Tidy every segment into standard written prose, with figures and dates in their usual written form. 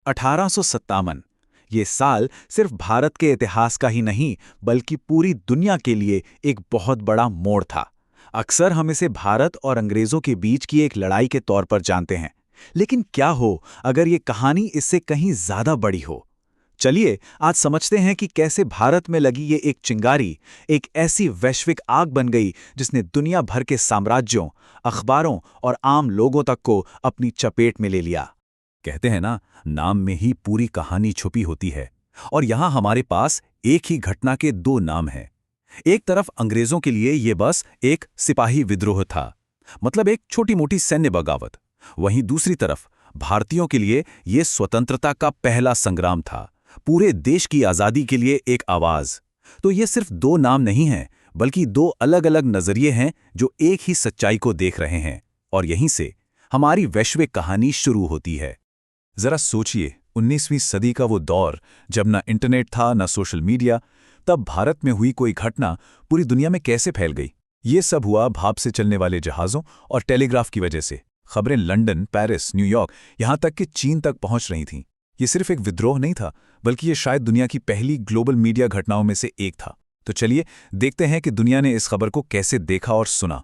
1857। ये साल सिर्फ भारत के इतिहास का ही नहीं बल्कि पूरी दुनिया के लिए एक बहुत बड़ा मोड़ था। अक्सर हम इसे भारत और अंग्रेजों के बीच की एक लड़ाई के तौर पर जानते हैं, लेकिन क्या हो अगर ये कहानी इससे कहीं ज्यादा बड़ी हो। चलिए आज समझते हैं कि कैसे भारत में लगी ये एक चिंगारी एक ऐसी वैश्विक आग बन गई जिसने दुनिया भर के साम्राज्यों, अखबारों और आम लोगों तक को अपनी चपेट में ले लिया। कहते हैं ना, नाम में ही पूरी कहानी छुपी होती है। और यहां हमारे पास एक ही घटना के दो नाम हैं। एक तरफ अंग्रेजों के लिए ये बस एक सिपाही विद्रोह था, मतलब एक छोटी मोटी सैन्य बगावत। वहीं दूसरी तरफ भारतीयों के लिए ये स्वतंत्रता का पहला संग्राम था, पूरे देश की आजादी के लिए एक आवाज। तो ये सिर्फ दो नाम नहीं हैं, बल्कि दो अलग अलग नजरिए हैं जो एक ही सच्चाई को देख रहे हैं। और यहीं से हमारी वैश्विक कहानी शुरू होती है। जरा सोचिए, 19वीं सदी का वो दौर जब ना इंटरनेट था ना सोशल मीडिया, तब भारत में हुई कोई घटना पूरी दुनिया में कैसे फैल गई। ये सब हुआ भाप से चलने वाले जहाज़ों और टेलीग्राफ की वजह से। खबरें लंदन, पेरिस, न्यूयॉर्क, यहाँ तक कि चीन तक पहुँच रही थीं। ये सिर्फ एक विद्रोह नहीं था, बल्कि ये शायद दुनिया की पहली ग्लोबल मीडिया घटनाओं में से एक था। तो चलिए देखते हैं कि दुनिया ने इस खबर को कैसे देखा और सुना।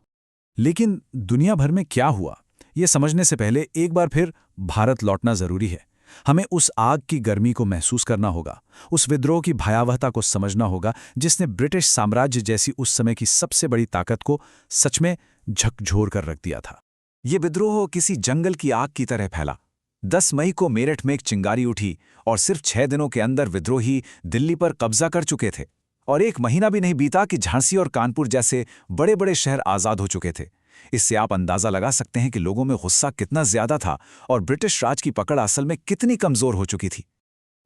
लेकिन दुनिया भर में क्या हुआ, ये समझने से पहले एक बार फिर भारत लौटना जरूरी है। हमें उस आग की गर्मी को महसूस करना होगा, उस विद्रोह की भयावहता को समझना होगा जिसने ब्रिटिश साम्राज्य जैसी उस समय की सबसे बड़ी ताकत को सच में झकझोर कर रख दिया था। ये विद्रोह किसी जंगल की आग की तरह फैला। 10 मई को मेरठ में एक चिंगारी उठी और सिर्फ 6 दिनों के अंदर विद्रोही दिल्ली पर कब्जा कर चुके थे। और एक महीना भी नहीं बीता कि झांसी और कानपुर जैसे बड़े बड़े शहर आजाद हो चुके थे। इससे आप अंदाजा लगा सकते हैं कि लोगों में गुस्सा कितना ज्यादा था और ब्रिटिश राज की पकड़ असल में कितनी कमजोर हो चुकी थी।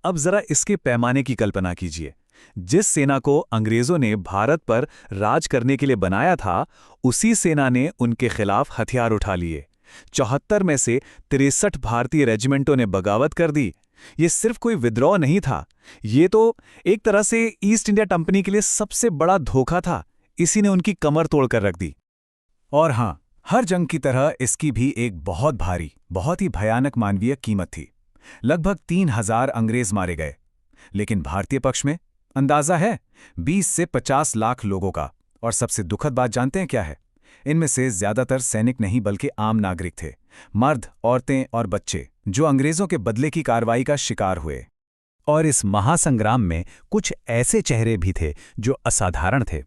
अब जरा इसके पैमाने की कल्पना कीजिए। जिस सेना को अंग्रेजों ने भारत पर राज करने के लिए बनाया था, उसी सेना ने उनके खिलाफ हथियार उठा लिए। 74 में से 63 भारतीय रेजिमेंटों ने बगावत कर दी। ये सिर्फ कोई विद्रोह नहीं था, ये तो एक तरह से ईस्ट इंडिया कंपनी के लिए सबसे बड़ा धोखा था। इसी ने उनकी कमर तोड़कर रख दी। और हां, हर जंग की तरह इसकी भी एक बहुत भारी, बहुत ही भयानक मानवीय कीमत थी। लगभग 3000 अंग्रेज मारे गए। लेकिन भारतीय पक्ष में अंदाजा है 20 से 50 लाख लोगों का। और सबसे दुखद बात जानते हैं क्या है? इनमें से ज्यादातर सैनिक नहीं बल्कि आम नागरिक थे, मर्द, औरतें और बच्चे, जो अंग्रेजों के बदले की कार्रवाई का शिकार हुए। और इस महासंग्राम में कुछ ऐसे चेहरे भी थे जो असाधारण थे।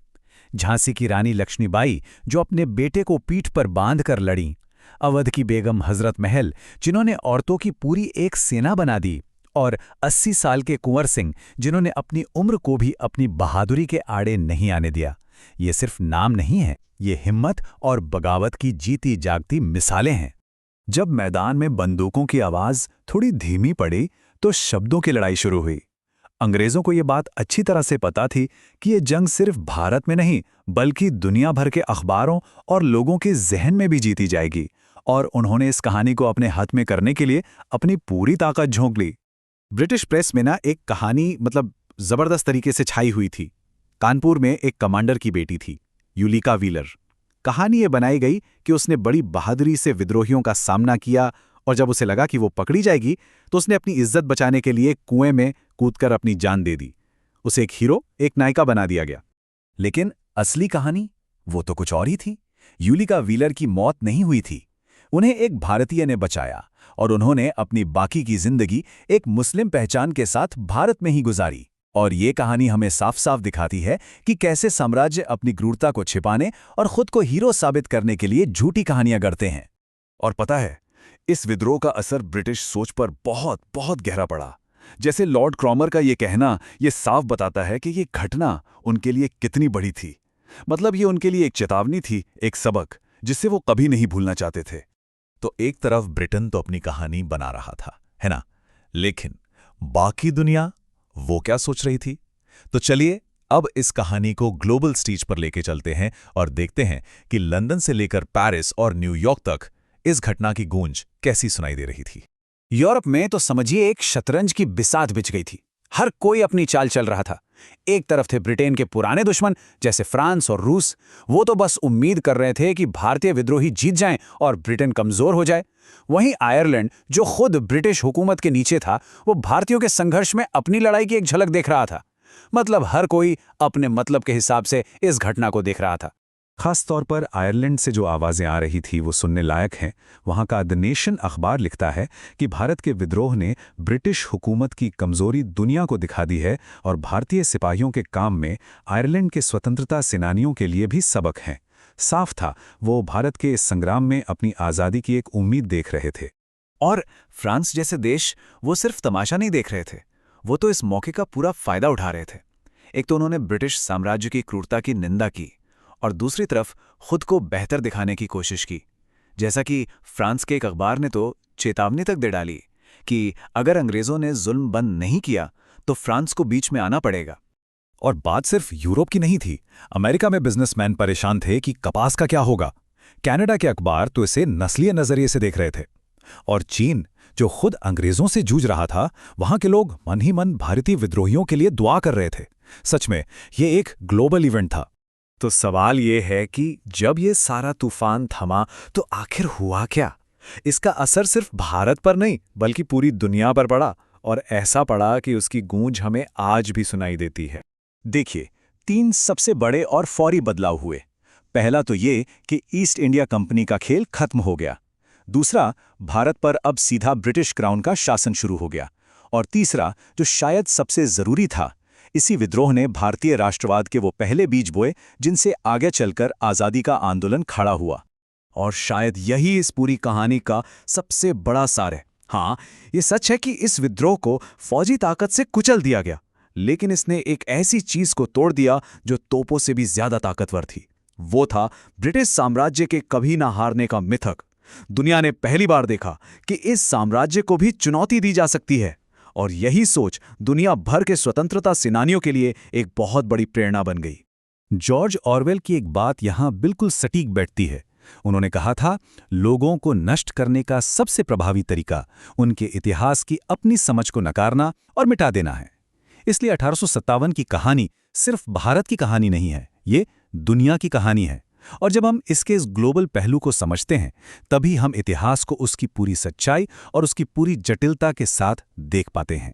झांसी की रानी लक्ष्मीबाई, जो अपने बेटे को पीठ पर बांधकर लड़ीं। अवध की बेगम हजरत महल, जिन्होंने औरतों की पूरी एक सेना बना दी। और 80 साल के कुंवर सिंह, जिन्होंने अपनी उम्र को भी अपनी बहादुरी के आड़े नहीं आने दिया। ये सिर्फ नाम नहीं है, ये हिम्मत और बगावत की जीती जागती मिसालें हैं। जब मैदान में बंदूकों की आवाज थोड़ी धीमी पड़ी तो शब्दों की लड़ाई शुरू हुई। अंग्रेजों को यह बात अच्छी तरह से पता थी कि ये जंग सिर्फ भारत में नहीं बल्कि दुनिया भर के अखबारों और लोगों के जहन में भी जीती जाएगी। और उन्होंने इस कहानी को अपने हाथ में करने के लिए अपनी पूरी ताकत झोंक ली। ब्रिटिश प्रेस में ना एक कहानी जबरदस्त तरीके से छाई हुई थी। कानपुर में एक कमांडर की बेटी थी, यूलिका व्हीलर। कहानी ये बनाई गई कि उसने बड़ी बहादुरी से विद्रोहियों का सामना किया और जब उसे लगा कि वो पकड़ी जाएगी तो उसने अपनी इज्जत बचाने के लिए कुएं में कूदकर अपनी जान दे दी। उसे एक हीरो, एक नायिका बना दिया गया। लेकिन असली कहानी वो तो कुछ और ही थी। यूलिका व्हीलर की मौत नहीं हुई थी, उन्हें एक भारतीय ने बचाया और उन्होंने अपनी बाकी की जिंदगी एक मुस्लिम पहचान के साथ भारत में ही गुजारी। और ये कहानी हमें साफ साफ दिखाती है कि कैसे साम्राज्य अपनी क्रूरता को छिपाने और खुद को हीरो साबित करने के लिए झूठी कहानियां गढ़ते हैं। और पता है, इस विद्रोह का असर ब्रिटिश सोच पर बहुत बहुत गहरा पड़ा। जैसे लॉर्ड क्रॉमर का ये कहना ये साफ बताता है कि ये घटना उनके लिए कितनी बड़ी थी। मतलब ये उनके लिए एक चेतावनी थी, एक सबक जिससे वो कभी नहीं भूलना चाहते थे। तो एक तरफ ब्रिटेन तो अपनी कहानी बना रहा था, है ना? लेकिन बाकी दुनिया वो क्या सोच रही थी? तो चलिए अब इस कहानी को ग्लोबल स्टेज पर लेके चलते हैं और देखते हैं कि लंदन से लेकर पेरिस और न्यूयॉर्क तक इस घटना की गूंज कैसी सुनाई दे रही थी। यूरोप में तो समझिए एक शतरंज की बिसात बिछ गई थी। हर कोई अपनी चाल चल रहा था। एक तरफ थे ब्रिटेन के पुराने दुश्मन जैसे फ्रांस और रूस, वो तो बस उम्मीद कर रहे थे कि भारतीय विद्रोही जीत जाएं और ब्रिटेन कमजोर हो जाए। वहीं आयरलैंड, जो खुद ब्रिटिश हुकूमत के नीचे था, वो भारतीयों के संघर्ष में अपनी लड़ाई की एक झलक देख रहा था। मतलब हर कोई अपने मतलब के हिसाब से इस घटना को देख रहा था। खास तौर पर आयरलैंड से जो आवाज़ें आ रही थी वो सुनने लायक हैं। वहाँ का द नेशन अखबार लिखता है कि भारत के विद्रोह ने ब्रिटिश हुकूमत की कमज़ोरी दुनिया को दिखा दी है और भारतीय सिपाहियों के काम में आयरलैंड के स्वतंत्रता सेनानियों के लिए भी सबक हैं। साफ था, वो भारत के इस संग्राम में अपनी आज़ादी की एक उम्मीद देख रहे थे। और फ्रांस जैसे देश वो सिर्फ तमाशा नहीं देख रहे थे, वो तो इस मौके का पूरा फायदा उठा रहे थे। एक तो उन्होंने ब्रिटिश साम्राज्य की क्रूरता की निंदा की और दूसरी तरफ खुद को बेहतर दिखाने की कोशिश की। जैसा कि फ्रांस के एक अखबार ने तो चेतावनी तक दे डाली कि अगर अंग्रेजों ने जुल्म बंद नहीं किया तो फ्रांस को बीच में आना पड़ेगा। और बात सिर्फ यूरोप की नहीं थी। अमेरिका में बिजनेसमैन परेशान थे कि कपास का क्या होगा। कनाडा के अखबार तो इसे नस्लीय नजरिए से देख रहे थे। और चीन, जो खुद अंग्रेजों से जूझ रहा था, वहां के लोग मन ही मन भारतीय विद्रोहियों के लिए दुआ कर रहे थे। सच में ये एक ग्लोबल इवेंट था। तो सवाल ये है कि जब ये सारा तूफान थमा तो आखिर हुआ क्या? इसका असर सिर्फ भारत पर नहीं बल्कि पूरी दुनिया पर पड़ा, और ऐसा पड़ा कि उसकी गूंज हमें आज भी सुनाई देती है। देखिए, 3 सबसे बड़े और फौरी बदलाव हुए। पहला तो ये कि ईस्ट इंडिया कंपनी का खेल खत्म हो गया। दूसरा, भारत पर अब सीधा ब्रिटिश क्राउन का शासन शुरू हो गया। और तीसरा, जो शायद सबसे जरूरी था, इसी विद्रोह ने भारतीय राष्ट्रवाद के वो पहले बीज बोए जिनसे आगे चलकर आज़ादी का आंदोलन खड़ा हुआ। और शायद यही इस पूरी कहानी का सबसे बड़ा सार है। हाँ, ये सच है कि इस विद्रोह को फौजी ताकत से कुचल दिया गया, लेकिन इसने एक ऐसी चीज को तोड़ दिया जो तोपों से भी ज्यादा ताकतवर थी। वो था ब्रिटिश साम्राज्य के कभी ना हारने का मिथक। दुनिया ने पहली बार देखा कि इस साम्राज्य को भी चुनौती दी जा सकती है, और यही सोच दुनिया भर के स्वतंत्रता सेनानियों के लिए एक बहुत बड़ी प्रेरणा बन गई। जॉर्ज ऑरवेल की एक बात यहां बिल्कुल सटीक बैठती है। उन्होंने कहा था, लोगों को नष्ट करने का सबसे प्रभावी तरीका उनके इतिहास की अपनी समझ को नकारना और मिटा देना है। इसलिए 1857 की कहानी सिर्फ भारत की कहानी नहीं है, ये दुनिया की कहानी है। और जब हम इसके इस ग्लोबल पहलू को समझते हैं, तभी हम इतिहास को उसकी पूरी सच्चाई और उसकी पूरी जटिलता के साथ देख पाते हैं।